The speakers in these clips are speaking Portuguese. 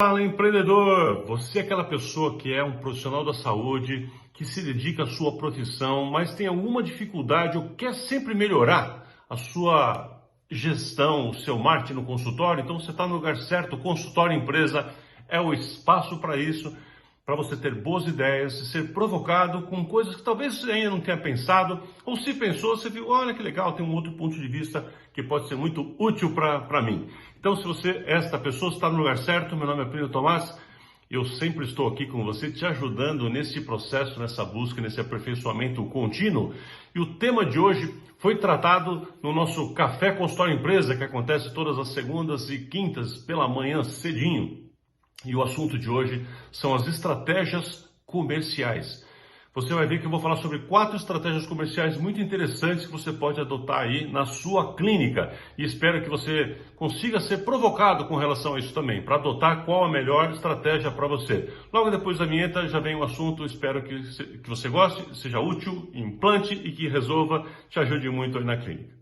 Fala, empreendedor! Você é aquela pessoa que é um profissional da saúde, que se dedica à sua profissão, mas tem alguma dificuldade ou quer sempre melhorar a sua gestão, o seu marketing no consultório? Então você está no lugar certo. O Consultório Empresa é o espaço para isso, para você ter boas ideias, ser provocado com coisas que talvez você ainda não tenha pensado, ou se pensou, você viu, olha que legal, tem um outro ponto de vista que pode ser muito útil para mim. Então, se você, esta pessoa, está no lugar certo, meu nome é Plínio Tomás, eu sempre estou aqui com você, te ajudando nesse processo, nessa busca, nesse aperfeiçoamento contínuo. E o tema de hoje foi tratado no nosso Café Consultório Empresa, que acontece todas as segundas e quintas pela manhã cedinho. E o assunto de hoje são as estratégias comerciais. Você vai ver que eu vou falar sobre 4 estratégias comerciais muito interessantes que você pode adotar aí na sua clínica. E espero que você consiga ser provocado com relação a isso também, para adotar qual a melhor estratégia para você. Logo depois da vinheta já vem o assunto, espero que você goste, seja útil, implante e que resolva, te ajude muito aí na clínica.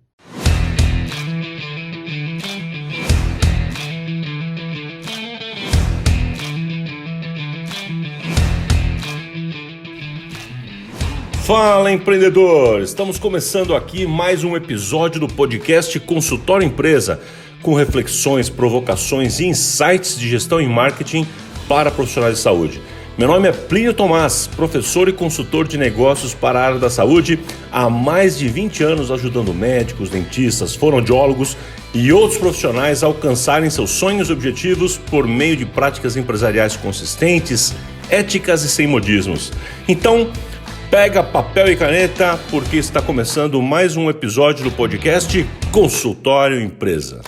Fala, empreendedor! Estamos começando aqui mais um episódio do podcast Consultório Empresa, com reflexões, provocações e insights de gestão e marketing para profissionais de saúde. Meu nome é Plínio Tomás, professor e consultor de negócios para a área da saúde, há mais de 20 anos ajudando médicos, dentistas, fonoaudiólogos e outros profissionais a alcançarem seus sonhos e objetivos por meio de práticas empresariais consistentes, éticas e sem modismos. Então, pega papel e caneta, porque está começando mais um episódio do podcast Consultório Empresa.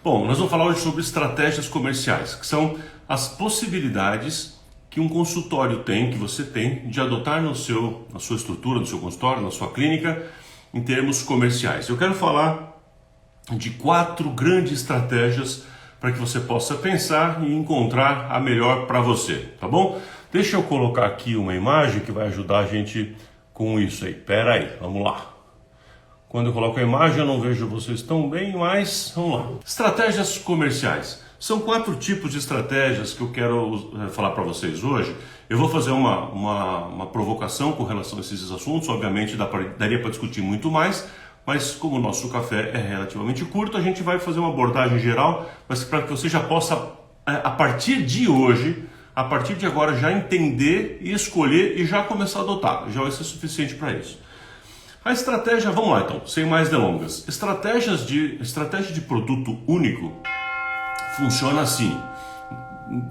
Bom, nós vamos falar hoje sobre estratégias comerciais, que são as possibilidades que um consultório tem, que você tem, de adotar na sua estrutura, no seu consultório, na sua clínica, em termos comerciais. Eu quero falar de 4 grandes estratégias para que você possa pensar e encontrar a melhor para você, tá bom? Deixa eu colocar aqui uma imagem que vai ajudar a gente com isso aí. Pera aí, vamos lá. Quando eu coloco a imagem eu não vejo vocês tão bem, mas vamos lá. Estratégias comerciais. São 4 tipos de estratégias que eu quero falar para vocês hoje. Eu vou fazer uma provocação com relação a esses assuntos, obviamente daria para discutir muito mais, mas como o nosso café é relativamente curto, a gente vai fazer uma abordagem geral, mas para que você já possa, a partir de hoje, a partir de agora, já entender e escolher e já começar a adotar. Já vai ser suficiente para isso. A estratégia, vamos lá então, sem mais delongas. Estratégia de produto único funciona assim.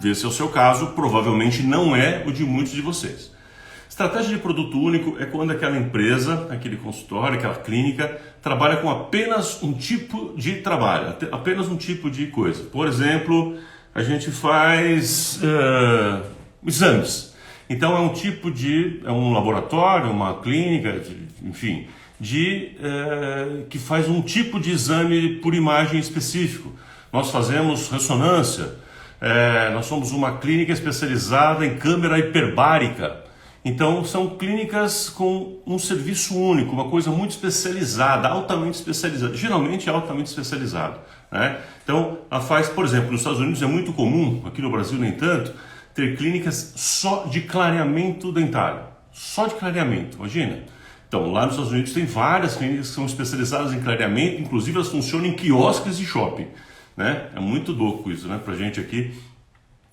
Esse é o seu caso, provavelmente não é o de muitos de vocês. Estratégia de produto único é quando aquela empresa, aquele consultório, aquela clínica, trabalha com apenas um tipo de trabalho, apenas um tipo de coisa. Por exemplo, a gente faz exames. Então é um laboratório, uma clínica, enfim, que faz um tipo de exame por imagem específico. Nós fazemos ressonância, nós somos uma clínica especializada em câmera hiperbárica. Então são clínicas com um serviço único, uma coisa muito especializada, altamente especializada, geralmente altamente especializada, né? Então ela faz, por exemplo, nos Estados Unidos é muito comum, aqui no Brasil nem tanto, ter clínicas só de clareamento dentário, só de clareamento, imagina. Então lá nos Estados Unidos tem várias clínicas que são especializadas em clareamento, inclusive elas funcionam em quiosques de shopping, né? É muito louco isso, né, pra gente aqui,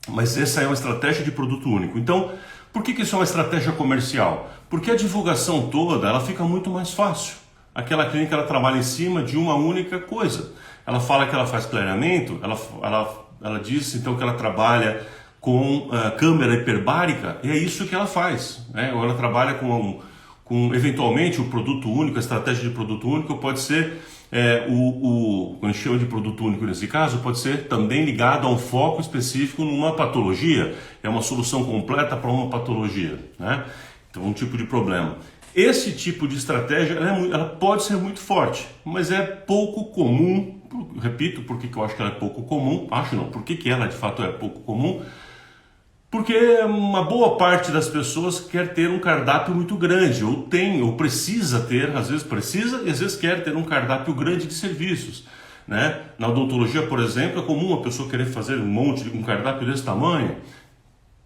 mas essa é uma estratégia de produto único. Então, por que isso é uma estratégia comercial? Porque a divulgação toda ela fica muito mais fácil. Aquela clínica ela trabalha em cima de uma única coisa. Ela fala que ela faz clareamento, ela diz então que ela trabalha com câmera hiperbárica, e é isso que ela faz, né? Ou ela trabalha com eventualmente o produto único, a estratégia de produto único pode ser quando a gente chama de produto único nesse caso, pode ser também ligado a um foco específico numa patologia, é uma solução completa para uma patologia, né? Então um tipo de problema. Esse tipo de estratégia ela pode ser muito forte, mas é pouco comum, repito, por que eu acho que ela é pouco comum, por que ela de fato é pouco comum? Porque uma boa parte das pessoas quer ter um cardápio muito grande, ou tem, ou precisa ter, às vezes precisa e às vezes quer ter um cardápio grande de serviços, né? Na odontologia, por exemplo, é comum a pessoa querer fazer um cardápio desse tamanho,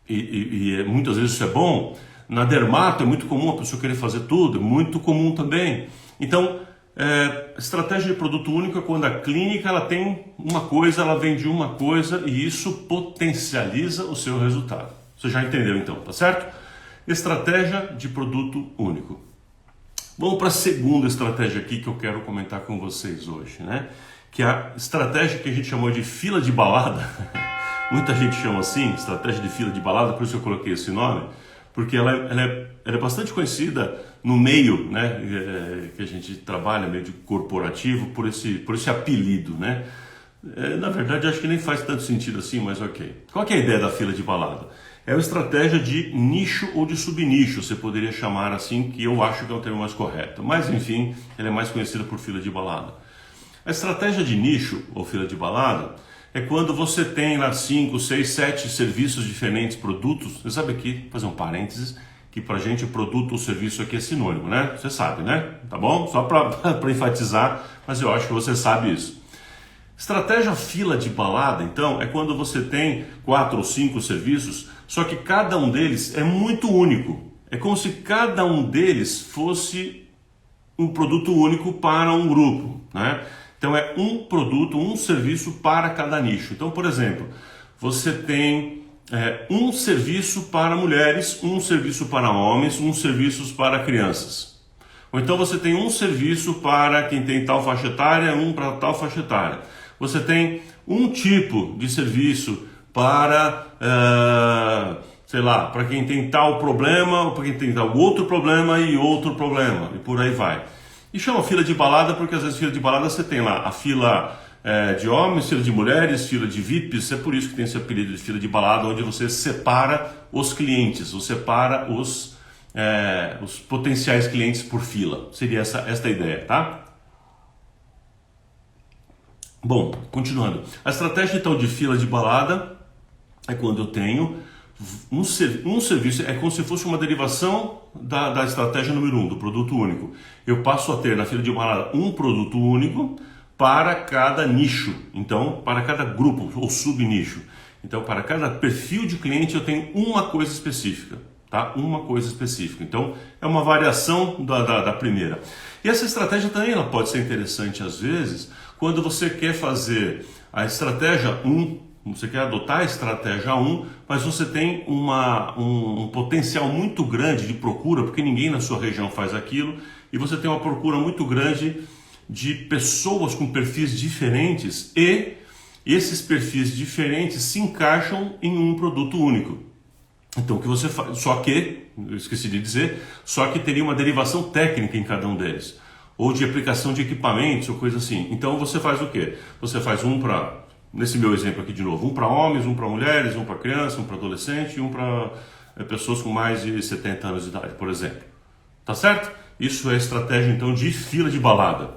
e muitas vezes isso é bom. Na dermato é muito comum a pessoa querer fazer tudo, é muito comum também. Então, estratégia de produto único é quando a clínica ela tem uma coisa, ela vende uma coisa e isso potencializa o seu resultado. Você já entendeu então, tá certo? Estratégia de produto único. Vamos para a segunda estratégia aqui que eu quero comentar com vocês hoje, né? Que é a estratégia que a gente chamou de fila de balada. Muita gente chama assim, estratégia de fila de balada, por isso que eu coloquei esse nome, porque ela é bastante conhecida no meio, né, que a gente trabalha, meio de corporativo, por esse apelido, né? Na verdade, acho que nem faz tanto sentido assim, mas ok. Qual que é a ideia da fila de balada? É uma estratégia de nicho ou de subnicho, você poderia chamar assim, que eu acho que é o termo mais correto. Mas, enfim, ela é mais conhecida por fila de balada. A estratégia de nicho ou fila de balada é quando você tem lá 5, 6, 7 serviços diferentes, produtos. Você sabe aqui, fazer um parênteses, que pra gente produto ou serviço aqui é sinônimo, né? Você sabe, né? Tá bom? Só para enfatizar, mas eu acho que você sabe isso. Estratégia fila de balada, então, é quando você tem 4 ou 5 serviços, só que cada um deles é muito único. É como se cada um deles fosse um produto único para um grupo, né? Então é um produto, um serviço para cada nicho. Então, por exemplo, você tem um serviço para mulheres, um serviço para homens, um serviço para crianças. Ou então você tem um serviço para quem tem tal faixa etária, um para tal faixa etária. Você tem um tipo de serviço para, sei lá, para quem tem tal problema, ou para quem tem tal outro problema e outro problema, e por aí vai. E chama fila de balada porque às vezes fila de balada você tem lá a fila de homens, fila de mulheres, fila de VIPs, é por isso que tem esse apelido de fila de balada, onde você separa os clientes, ou separa os potenciais clientes por fila. Seria esta a ideia, tá? Bom, continuando. A estratégia então de fila de balada é quando eu tenho um serviço, é como se fosse uma derivação da estratégia número 1, do produto único. Eu passo a ter na fila de balada um produto único para cada nicho, então para cada grupo ou subnicho. Então para cada perfil de cliente eu tenho uma coisa específica, tá? Uma coisa específica. Então é uma variação da primeira. E essa estratégia também ela pode ser interessante às vezes quando você quer fazer a estratégia 1, você quer adotar a estratégia 1, mas você tem um potencial muito grande de procura, porque ninguém na sua região faz aquilo, e você tem uma procura muito grande de pessoas com perfis diferentes, e esses perfis diferentes se encaixam em um produto único. Então o que você faz, só que, eu esqueci de dizer, só que teria uma derivação técnica em cada um deles, ou de aplicação de equipamentos, ou coisa assim. Então você faz o quê? Você faz um para... Nesse meu exemplo aqui de novo, um para homens, um para mulheres, um para criança, um para adolescente e um para pessoas com mais de 70 anos de idade, por exemplo. Tá certo? Isso é estratégia então de fila de balada.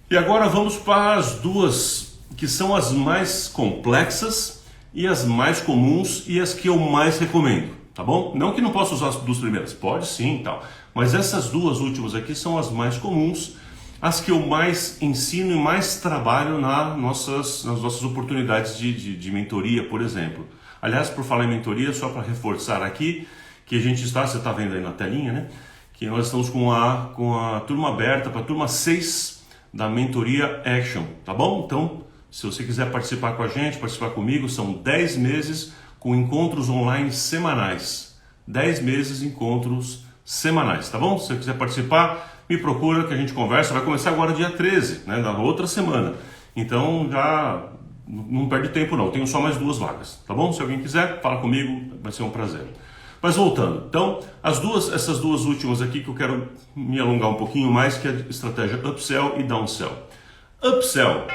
E agora vamos para as duas que são as mais complexas e as mais comuns e as que eu mais recomendo, tá bom? Não que não possa usar as duas primeiras, pode sim e tal, mas essas duas últimas aqui são as mais comuns, as que eu mais ensino e mais trabalho nas nossas oportunidades de mentoria, por exemplo. Aliás, por falar em mentoria, só para reforçar aqui, que a gente está, você está vendo aí na telinha, né? Que nós estamos com a turma aberta para a turma 6 da mentoria Action, tá bom? Então, se você quiser participar com a gente, participar comigo, são 10 meses com encontros online semanais. 10 meses encontros semanais, tá bom? Se você quiser participar, me procura que a gente conversa. Vai começar agora dia 13, né, da outra semana. Então já não perde tempo não, tenho só mais 2 vagas, tá bom? Se alguém quiser, fala comigo, vai ser um prazer. Mas voltando, então, essas duas últimas aqui que eu quero me alongar um pouquinho mais, que é a estratégia upsell e downsell. Upsell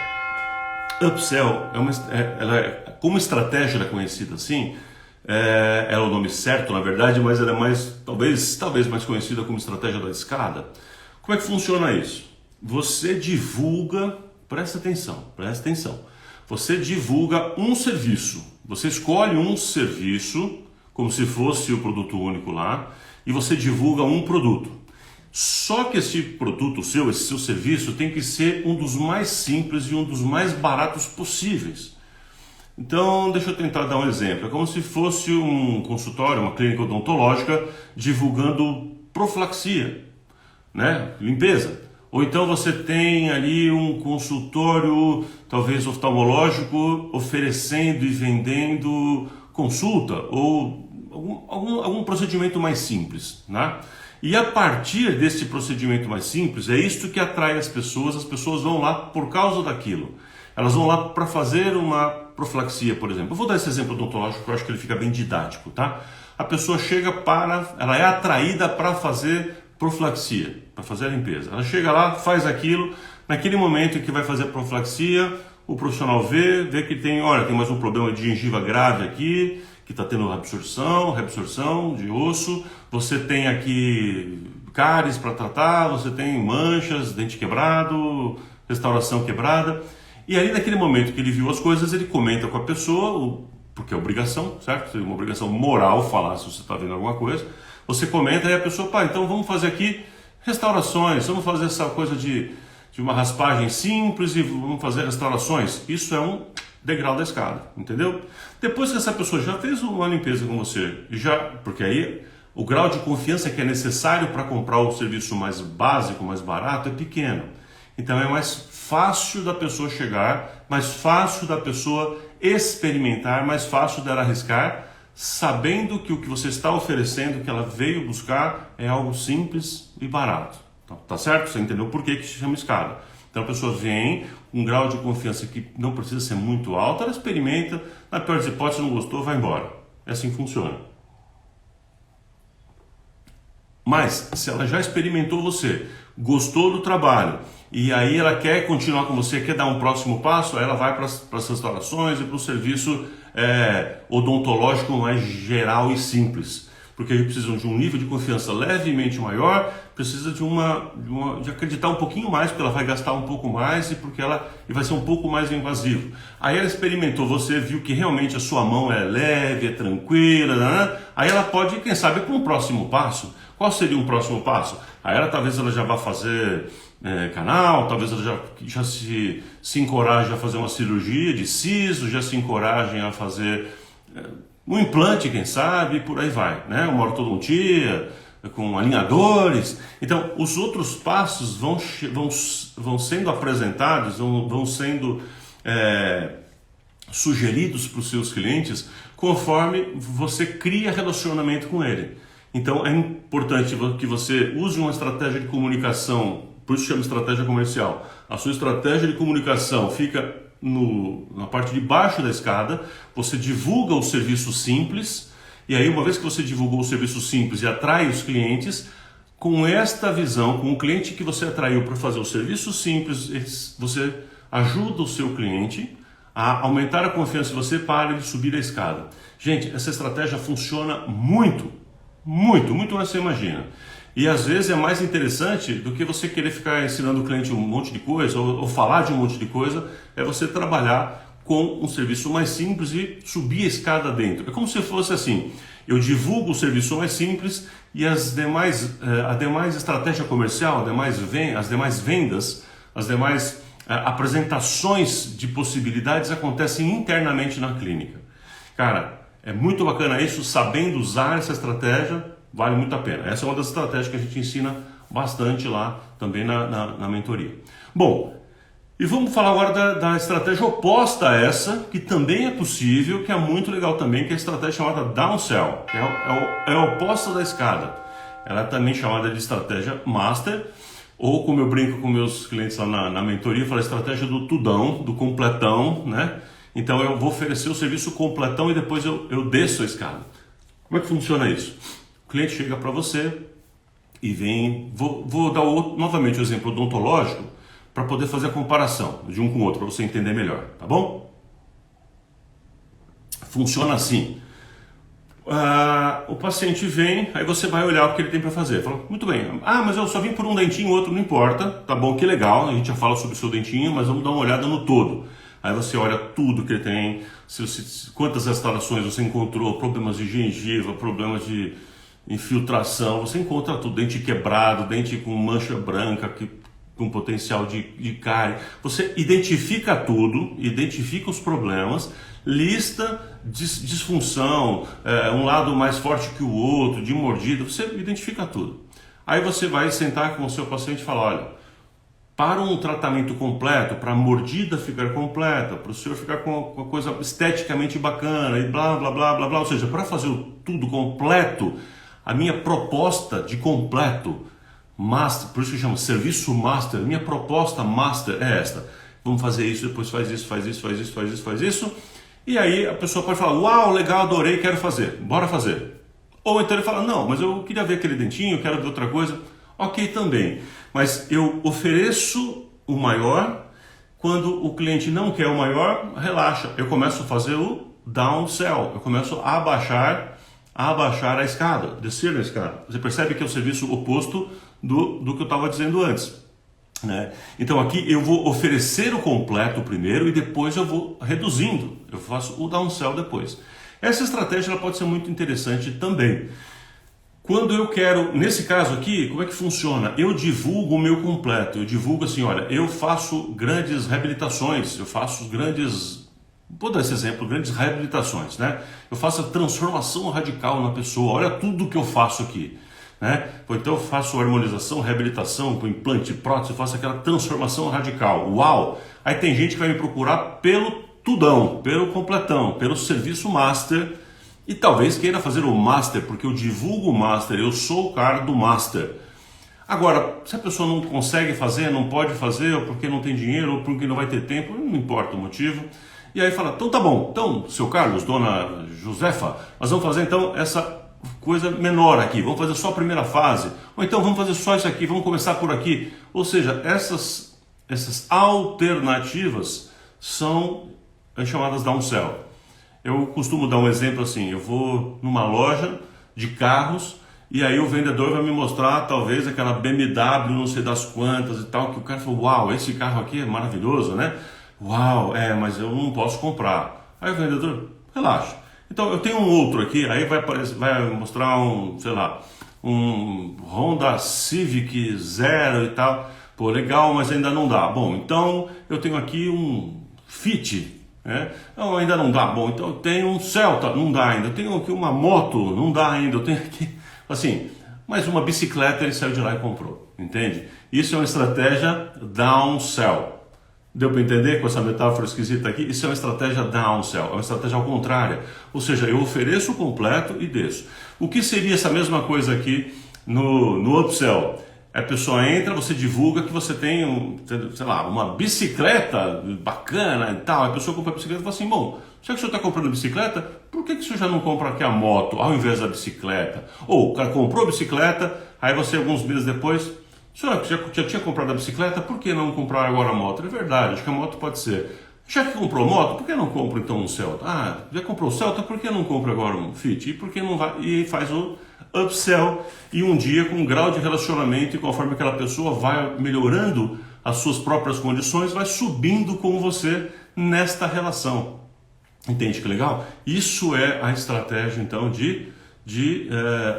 como estratégia ela é conhecida assim, é o nome certo na verdade, mas ela é mais, talvez mais conhecida como estratégia da escada. Como é que funciona isso? Você divulga, presta atenção. Você divulga um serviço. Você escolhe um serviço, como se fosse o produto único lá, e você divulga um produto. Só que esse produto seu, esse seu serviço, tem que ser um dos mais simples e um dos mais baratos possíveis. Então, deixa eu tentar dar um exemplo. É como se fosse um consultório, uma clínica odontológica, divulgando profilaxia, né? Limpeza. Ou então você tem ali um consultório, talvez oftalmológico, oferecendo e vendendo consulta ou algum procedimento mais simples, né? E a partir desse procedimento mais simples, é isto que atrai as pessoas vão lá por causa daquilo. Elas vão lá para fazer uma profilaxia, por exemplo. Eu vou dar esse exemplo odontológico, que eu acho que ele fica bem didático, tá? A pessoa ela é atraída para fazer profilaxia, para fazer a limpeza. Ela chega lá, faz aquilo, naquele momento em que vai fazer a profilaxia, o profissional vê que tem mais um problema de gengiva grave aqui, que está tendo reabsorção de osso, você tem aqui cáries para tratar, você tem manchas, dente quebrado, restauração quebrada. E aí, naquele momento que ele viu as coisas, ele comenta com a pessoa, porque é obrigação, certo? É uma obrigação moral falar se você está vendo alguma coisa. Você comenta e a pessoa, então vamos fazer aqui restaurações, vamos fazer essa coisa de uma raspagem simples e vamos fazer restaurações. Isso é um degrau da escada, entendeu? Depois que essa pessoa já fez uma limpeza com você, porque aí o grau de confiança que é necessário para comprar o serviço mais básico, mais barato, é pequeno. Então é mais fácil da pessoa chegar, mais fácil da pessoa experimentar, mais fácil dela arriscar, sabendo que o que você está oferecendo, que ela veio buscar, é algo simples e barato. Tá certo? Você entendeu por que se chama escada. Então a pessoa vem, um grau de confiança que não precisa ser muito alto, ela experimenta, na pior das hipóteses, não gostou, vai embora. É assim que funciona. Mas, se ela já experimentou você, gostou do trabalho, e aí ela quer continuar com você, quer dar um próximo passo, aí ela vai para as restaurações e para o serviço odontológico mais geral e simples. Porque a gente precisa de um nível de confiança levemente maior, precisa de acreditar um pouquinho mais, porque ela vai gastar um pouco mais e vai ser um pouco mais invasivo. Aí ela experimentou você, viu que realmente a sua mão é leve, é tranquila, né? Aí ela pode, quem sabe, para um próximo passo. Qual seria um próximo passo? Aí talvez ela já vá fazer canal, talvez ela já se encoraje a fazer uma cirurgia de siso, já se encoraje a fazer um implante, quem sabe, e por aí vai, né? Uma ortodontia, com alinhadores. Então, os outros passos vão sendo apresentados, vão sendo sugeridos para os seus clientes conforme você cria relacionamento com ele. Então, é importante que você use uma estratégia de comunicação, por isso chama estratégia comercial. A sua estratégia de comunicação fica na parte de baixo da escada, você divulga o serviço simples, e aí uma vez que você divulgou o serviço simples e atrai os clientes, com esta visão, com o cliente que você atraiu para fazer o serviço simples, você ajuda o seu cliente a aumentar a confiança em você para ele subir a escada. Gente, essa estratégia funciona muito mais do que você imagina. E às vezes é mais interessante do que você querer ficar ensinando o cliente um monte de coisa ou falar de um monte de coisa, é você trabalhar com um serviço mais simples e subir a escada dentro. É como se fosse assim, eu divulgo o serviço mais simples e a demais estratégia comercial, as demais vendas, as demais apresentações de possibilidades acontecem internamente na clínica. Cara, é muito bacana isso, sabendo usar essa estratégia, vale muito a pena. Essa é uma das estratégias que a gente ensina bastante lá também na mentoria. Bom, e vamos falar agora da estratégia oposta a essa, que também é possível, que é muito legal também, que é a estratégia chamada downsell, que é a oposta da escada. Ela é também chamada de estratégia master, ou como eu brinco com meus clientes lá na mentoria, eu falo a estratégia do tudão, do completão, né? Então eu vou oferecer o serviço completão e depois eu desço a escada. Como é que funciona isso? O cliente chega para você e vem... Vou dar novamente o exemplo odontológico para poder fazer a comparação de um com o outro, para você entender melhor, tá bom? Funciona assim. O paciente vem, aí você vai olhar o que ele tem para fazer. Fala, muito bem, mas eu só vim por um dentinho, o outro não importa. Tá bom, que legal, a gente já fala sobre o seu dentinho, mas vamos dar uma olhada no todo. Aí você olha tudo que ele tem, quantas restaurações você encontrou, problemas de gengiva, problemas de infiltração, você encontra tudo, dente quebrado, dente com mancha branca, com potencial de cárie. Você identifica tudo, identifica os problemas, lista disfunção, um lado mais forte que o outro, de mordida, você identifica tudo. Aí você vai sentar com o seu paciente e falar, olha, para um tratamento completo, para a mordida ficar completa, para o senhor ficar com uma coisa esteticamente bacana e blá, blá, blá, blá, blá, ou seja, para fazer tudo completo, a minha proposta de completo, master, por isso que chama serviço master, minha proposta master é esta. Vamos fazer isso, depois faz isso, faz isso, faz isso, faz isso, faz isso. E aí a pessoa pode falar, uau, legal, adorei, quero fazer, bora fazer. Ou então ele fala, não, mas eu queria ver aquele dentinho, quero ver outra coisa. Ok, também. Mas eu ofereço o maior, quando o cliente não quer o maior, relaxa. Eu começo a fazer o downsell, eu começo a abaixar a escada, descer a escada. Você percebe que é o serviço oposto do que eu estava dizendo antes. Né? Então aqui eu vou oferecer o completo primeiro e depois eu vou reduzindo. Eu faço o downsell depois. Essa estratégia ela pode ser muito interessante também. Quando eu quero, nesse caso aqui, como é que funciona? Eu divulgo o meu completo, eu divulgo assim, olha, eu faço grandes reabilitações, eu faço vou dar esse exemplo, grandes reabilitações, né? Eu faço a transformação radical na pessoa, olha tudo que eu faço aqui, né? Então eu faço harmonização, reabilitação, com implante, prótese, eu faço aquela transformação radical, uau! Aí tem gente que vai me procurar pelo tudão, pelo completão, pelo serviço master, e talvez queira fazer o master, porque eu divulgo o master, eu sou o cara do master. Agora, se a pessoa não consegue fazer, não pode fazer, ou porque não tem dinheiro, ou porque não vai ter tempo, não importa o motivo. E aí fala, então tá bom, então, seu Carlos, dona Josefa, nós vamos fazer então essa coisa menor aqui, vamos fazer só a primeira fase, ou então vamos fazer só isso aqui, vamos começar por aqui. Ou seja, essas alternativas são chamadas downsell. Eu costumo dar um exemplo assim, eu vou numa loja de carros e aí o vendedor vai me mostrar talvez aquela BMW não sei das quantas e tal, que o cara falou, uau, esse carro aqui é maravilhoso, né? Uau, mas eu não posso comprar. Aí o vendedor, relaxa. Então eu tenho um outro aqui, aí vai mostrar um Honda Civic Zero e tal. Pô, legal, mas ainda não dá. Bom, então eu tenho aqui um Fit, né? Não, ainda não dá. Bom, então eu tenho um Celta, não dá ainda. Eu tenho aqui uma moto, não dá ainda. Eu tenho aqui, assim, mas uma bicicleta ele saiu de lá e comprou, entende? Isso é uma estratégia downsell. Deu para entender com essa metáfora esquisita aqui? Isso é uma estratégia downsell, é uma estratégia ao contrário. Ou seja, eu ofereço o completo e desço. O que seria essa mesma coisa aqui no upsell? A pessoa entra, você divulga que você tem uma bicicleta bacana e tal. A pessoa compra a bicicleta e fala assim, bom, já que o senhor está comprando a bicicleta, por que o senhor já não compra aqui a moto ao invés da bicicleta? Ou o cara comprou a bicicleta, aí você alguns meses depois, o senhor já tinha comprado a bicicleta, por que não comprar agora a moto? É verdade, acho que a moto pode ser. Já que comprou moto, por que não compra então um Celta? Ah, já comprou o Celta, por que não compra agora um Fit? E por que não vai e faz o upsell? E um dia com um grau de relacionamento e conforme aquela pessoa vai melhorando as suas próprias condições, vai subindo com você nesta relação. Entende que legal? Isso é a estratégia então de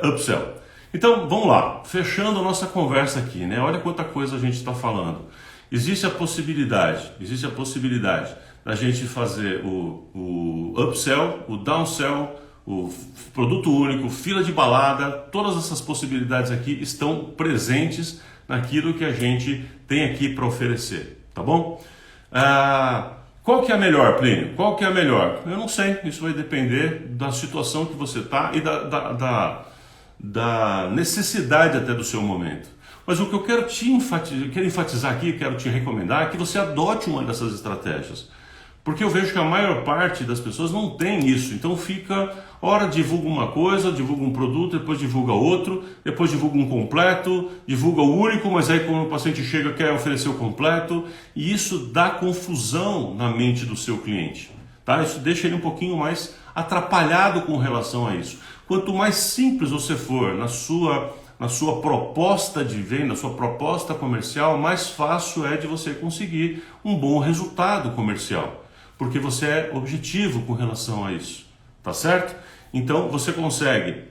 upsell. Então vamos lá, fechando a nossa conversa aqui, né? Olha quanta coisa a gente está falando. Existe a possibilidade da gente fazer o upsell, o downsell, o produto único, fila de balada, todas essas possibilidades aqui estão presentes naquilo que a gente tem aqui para oferecer, tá bom? Qual que é a melhor, Plínio? Qual que é a melhor? Eu não sei, isso vai depender da situação que você está e da necessidade até do seu momento. Mas o que eu quero enfatizar aqui, quero te recomendar é que você adote uma dessas estratégias. Porque eu vejo que a maior parte das pessoas não tem isso. Então ora divulga uma coisa, divulga um produto, depois divulga outro, depois divulga um completo, divulga o único, mas aí quando o paciente chega quer oferecer o completo. E isso dá confusão na mente do seu cliente. Tá? Isso deixa ele um pouquinho mais atrapalhado com relação a isso. Quanto mais simples você for na sua proposta de venda, na sua proposta comercial, mais fácil é de você conseguir um bom resultado comercial. porque você é objetivo com relação a isso, tá certo? Então você consegue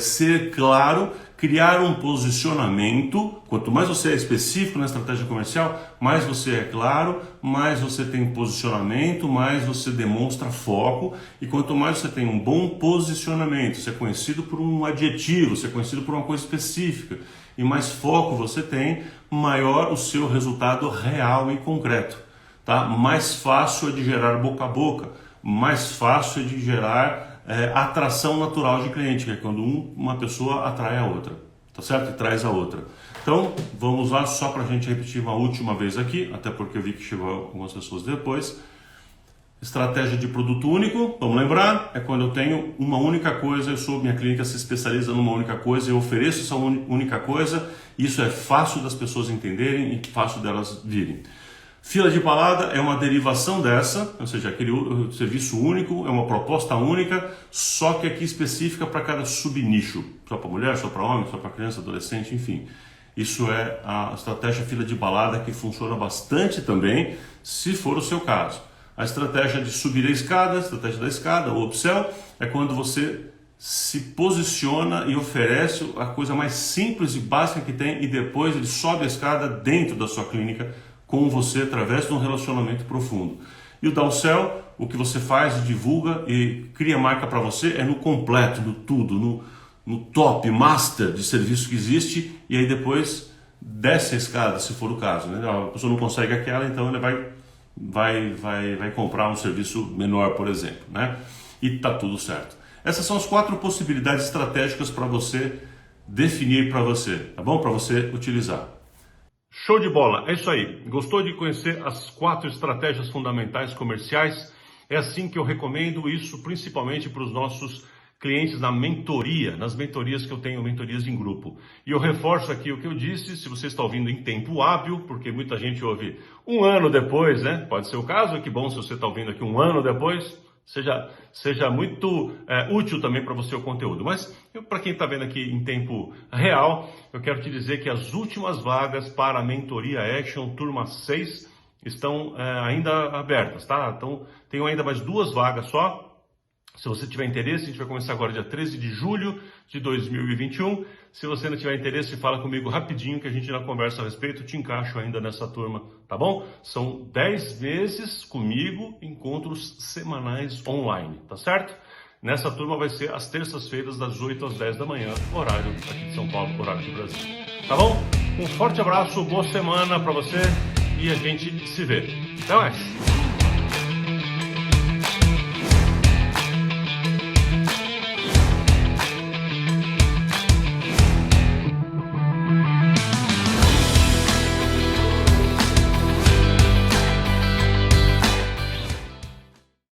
ser claro, criar um posicionamento. Quanto mais você é específico na estratégia comercial, mais você é claro, mais você tem posicionamento, mais você demonstra foco, e quanto mais você tem um bom posicionamento, você é conhecido por um adjetivo, você é conhecido por uma coisa específica, e mais foco você tem, maior o seu resultado real e concreto, tá? Mais fácil é de gerar boca a boca, mais fácil é de gerar atração natural de cliente, que é quando uma pessoa atrai a outra, tá certo? E traz a outra. Então, vamos lá, só para a gente repetir uma última vez aqui, até porque eu vi que chegou algumas pessoas depois. Estratégia de produto único, vamos lembrar, é quando eu tenho uma única coisa, minha clínica se especializa numa única coisa, eu ofereço essa única coisa, isso é fácil das pessoas entenderem e fácil delas virem. Fila de balada é uma derivação dessa, ou seja, aquele serviço único, é uma proposta única, só que aqui específica para cada subnicho, só para mulher, só para homem, só para criança, adolescente, enfim. Isso é a estratégia fila de balada, que funciona bastante também, se for o seu caso. A estratégia de subir a escada, a estratégia da escada, ou upsell, é quando você se posiciona e oferece a coisa mais simples e básica que tem, e depois ele sobe a escada dentro da sua clínica, com você através de um relacionamento profundo. E o downsell, o que você faz, divulga e cria marca para você, é no completo, no tudo, no top, master de serviço que existe, e aí depois desce a escada, se for o caso, né? A pessoa não consegue aquela, então ele vai comprar um serviço menor, por exemplo, né? E tá tudo certo. Essas são as 4 possibilidades estratégicas para você definir para você, tá bom? Para você utilizar. Show de bola, é isso aí. Gostou de conhecer as 4 estratégias fundamentais comerciais? É assim que eu recomendo isso, principalmente para os nossos clientes na mentoria, nas mentorias que eu tenho, mentorias em grupo. E eu reforço aqui o que eu disse, se você está ouvindo em tempo hábil, porque muita gente ouve 1 ano depois, né? Pode ser o caso, que bom se você está ouvindo aqui 1 ano depois. Seja muito útil também para você o conteúdo. Mas para quem está vendo aqui em tempo real, eu quero te dizer que as últimas vagas para a Mentoria Action Turma 6 estão ainda abertas, tá? Então, tenho ainda mais 2 vagas só. Se você tiver interesse, a gente vai começar agora dia 13 de julho de 2021. Se você não tiver interesse, fala comigo rapidinho que a gente já conversa a respeito, te encaixo ainda nessa turma, tá bom? São 10 meses comigo, encontros semanais online, tá certo? Nessa turma vai ser às terças-feiras, das 8 às 10 da manhã, horário aqui de São Paulo, horário do Brasil. Tá bom? Um forte abraço, boa semana para você e a gente se vê. Até mais!